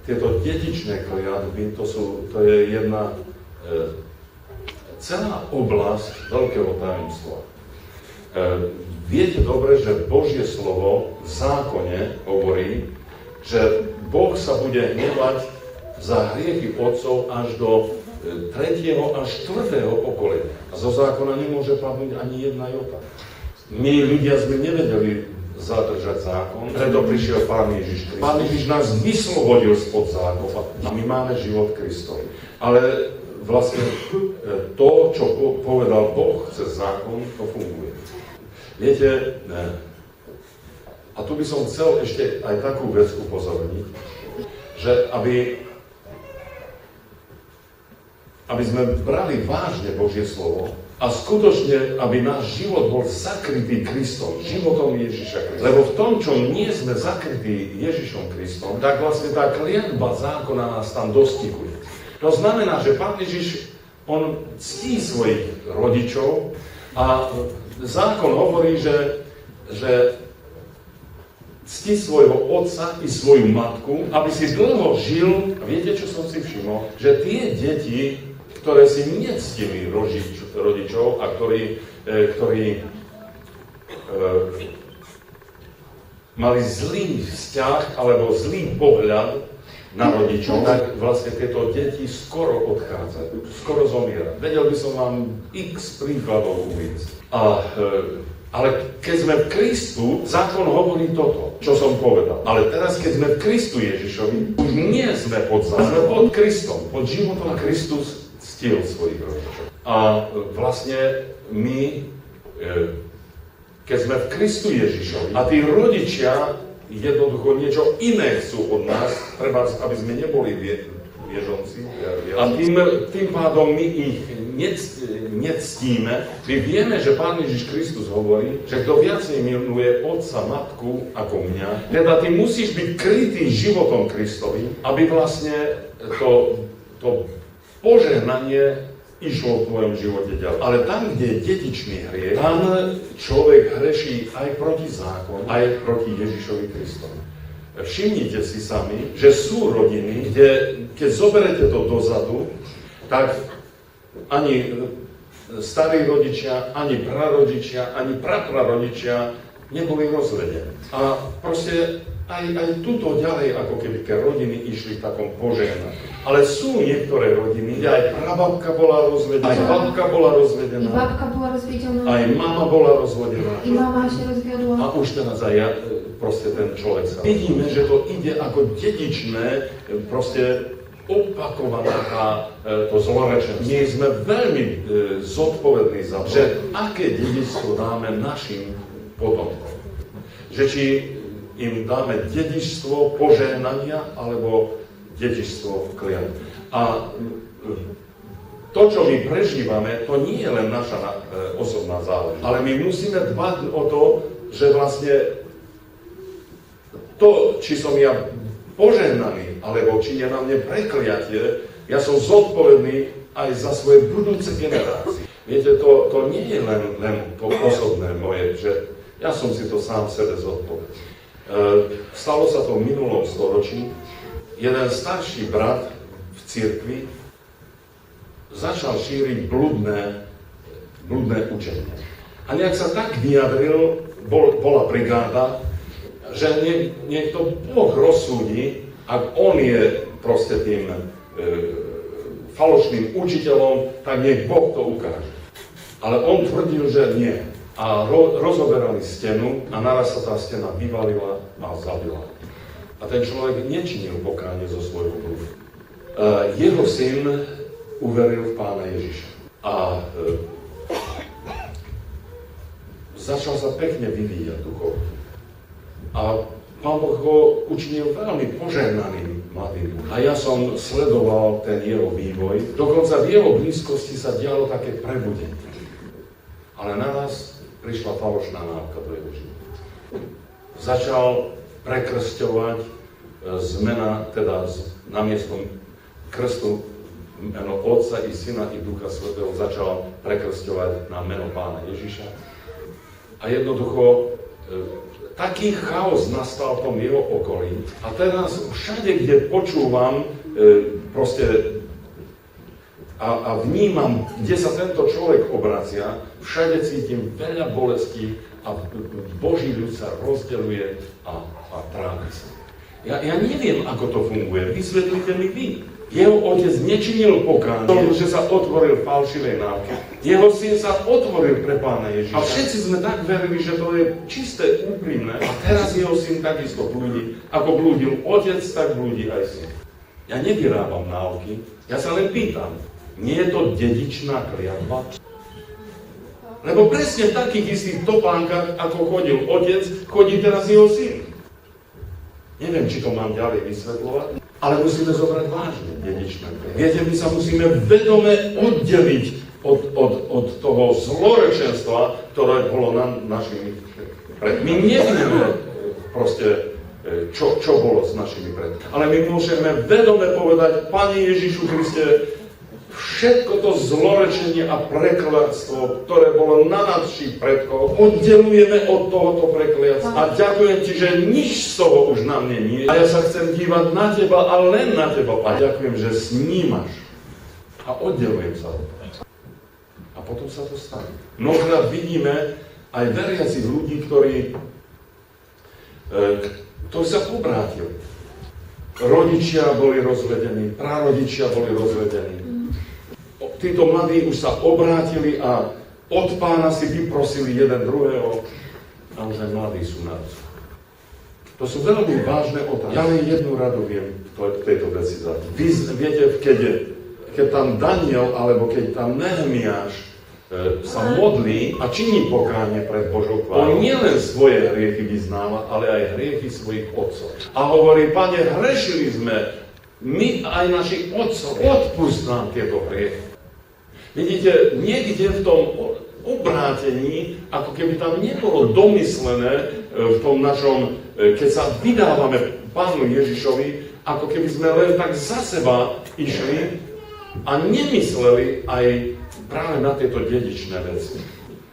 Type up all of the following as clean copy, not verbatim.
tieto dedičné kliatby, to je jedna celá oblasť veľkého tajomstva. Viete dobre, že Božie slovo v zákone hovorí, že Boh sa bude hnevať za hriechy otcov až do 3. až 4. pokolenia. A zo zákona nemôže padnúť ani jedna jota. My ľudia sme nevedeli zadržať zákon, preto prišiel Pán Ježiš Kristus. Pán Ježiš nás vyslobodil spod zákona a my máme život Kristovi. Ale vlastne to, čo povedal Boh cez zákon, to funguje. Viete, a tu by som chcel ešte aj takú vec upozorniť, že aby sme brali vážne Božie slovo a skutočne, aby náš život bol zakrytý Kristom, životom Ježiša Krista. Lebo v tom, čo nie sme zakrytí Ježišom Kristom, tak vlastne tá kliatba zákona nás tam dostihuje. To znamená, že Pán Ježiš, on ctí svojich rodičov a zákon hovorí, že cti svojho otca i svoju matku, aby si dlho žil. A viete, čo som si všimol? Že tie deti, ktoré si nectili rodičov a ktorí mali zlý vzťah alebo zlý pohľad na rodičov, tak vlastne tieto deti skoro odchádzajú, skoro zomierajú. Vedel by som vám x príkladov uviesť. Ale keď sme v Kristu, zákon hovorí toto, čo som povedal. Ale teraz, keď sme v Kristu Ježišovi, už nie sme pod zákonom, sme pod Kristom, pod životom. Kristus ctil svojich rodičov. A vlastne my, keď sme v Kristu Ježišovi, a tí rodičia jednoducho niečo iné chcú od nás, treba, aby sme neboli viežonci. A tým pádom my ich nectíme. My vieme, že Pán Ježiš Kristus hovorí, že kto viacej miluje otca, matku ako mňa, teda ty musíš byť krytý životom Kristovým, aby vlastne to požehnanie išlo v tvojom živote ďalej. Ale tam, kde je dedičný hriech, tam človek hreší aj proti zákonu, aj proti Ježišovi Kristovi. Všimnite si sami, že sú rodiny, kde keď zoberete to dozadu, tak ani starí rodičia, ani prarodičia, ani praprarodičia neboli rozvedení. A proste aj tuto ďalej, ako keby tie rodiny išli v takom požehnaní. Ale sú niektoré rodiny, kde aj prababka bola rozvedená, aj babka bola rozvedená, i babka bola rozvedená, aj mama bola rozvedená. I mama ešte rozviedla. A už teraz aj proste ten človek sa... Vidíme, že to ide ako dedičné, proste opakovaná to zlorečenstvo. My sme veľmi zodpovední za to, že aké dedičstvo dáme našim potomkom. Že či im dáme dedičstvo požehnania, alebo dedičstvo kliatby. A to, čo my prežívame, to nie je len naša osobná záležitosť. Ale my musíme dbať o to, že vlastne to, či som ja požehnaný, alebo či je na mne prekliatie, ja som zodpovedný aj za svoje budúce generácie. Viete, to nie je len to osobné moje, že ja som si to sám sebe zodpovedný. Stalo sa to v minulom storočí. Jeden starší brat v cirkvi začal šíriť bludné učenie. A nejak sa tak vyjadril, bola brigáda, že nech to Boh rozsúdi, ak on je proste tým falošným učiteľom, tak nech Boh to ukáže. Ale on tvrdil, že nie. A rozoberali stenu a naraz sa tá stena vyvalila a zabila. A ten človek nečinil pokánie zo svojho blúdu. Jeho syn uveril v Pána Ježiša. A začal sa pekne vyvíjať duchovne. A Pán Boh ho učinil veľmi požehnaným mladým. A ja som sledoval ten jeho vývoj. Dokonca v jeho blízkosti sa dialo také prebudenie. Ale naraz prišla falošná náuka do jeho života. Začal prekrsťovať zmena, teda namiesto krstu meno Otca i Syna i Ducha Svätého začal prekrsťovať na meno Pána Ježiša. A jednoducho taký chaos nastal v tom jeho okolí. A teraz všade, kde počúvam proste a vnímam, kde sa tento človek obracia, všade cítim veľa bolesti a Boží ľud sa rozdeľuje a trápi sa. Ja neviem, ako to funguje. Vysvetlite mi vy. Jeho otec nečinil pokánie, že sa otvoril falšivej náuke. Jeho syn sa otvoril pre Pána Ježiša. A všetci sme tak verili, že to je čisté, úprimné. A teraz jeho syn takisto blúdi. Ako blúdil otec, tak blúdi aj syn. Ja nevyrábam náuky, ja sa len pýtam. Nie je to dedičná kliatba? Lebo presne v takých istých topánkach, ako chodil otec, chodí teraz jeho syn. Neviem, či to mám ďalej vysvetľovať, ale musíme zobrať vážne dedičné kliatby. Viete, my sa musíme vedome oddeliť od toho zlorečenstva, ktoré bolo našimi predkami. My nevieme proste, čo bolo s našimi predkami. Ale my môžeme vedome povedať, Pane Ježišu Kriste, všetko to zlorečenie a prekliatstvo, ktoré bolo na našich predkov, oddelujeme od tohoto prekliatstva. A ďakujem Ti, že nič z toho už na mne nie je. A ja sa chcem dívať na Teba a len na Teba. A ďakujem, že snímaš. A oddelujem sa od toho. A potom sa to stane. Mnohokrát vidíme aj veriacich ľudí, ktorí sa obrátili. Rodičia boli rozvedení, prarodičia boli rozvedení. Títo mladí už sa obrátili a od Pána si vyprosili jeden druhého a už aj mladí sú na to. To sú veľmi vážne otázky. Ja len jednu radu viem v tejto veci dať. Vy viete, keď tam Daniel alebo keď tam Nehemiáš sa modlí a činí pokánie pred Božou chválou, on nielen svoje hriechy vyznáva, ale aj hriechy svojich otcov. A hovorí, Pane, hrešili sme, my aj našich otcov, odpusť nám tieto hriechy. Vidíte, niekde v tom obrátení, ako keby tam nebolo domyslené v tom našom, keď sa vydávame Pánu Ježišovi, ako keby sme len tak za seba išli a nemysleli aj práve na tieto dedičné veci.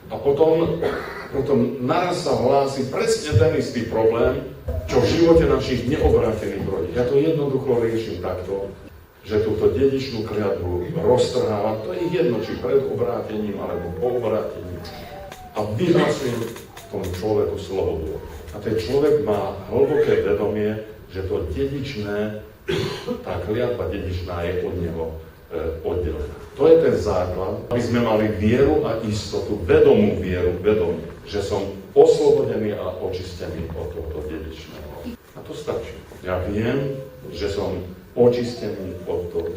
A potom naraz sa hlási presne ten istý problém, čo v živote našich neobrátených rodí. Ja to jednoducho riešim takto, že túto dedičnú kliatbu roztrhávam, to je jedno, či pred obrátením, alebo po obrátení. A vyhlasujem tomu človeku slobodu. A ten človek má hlboké vedomie, že to dedičné, tá kliatba dedičná je od neho oddelená. To je ten základ, aby sme mali vieru a istotu, vedomú vieru, vedomie, že som oslobodený a očistený od tohto dedičného. A to stačí. Ja viem, že som očistený od toho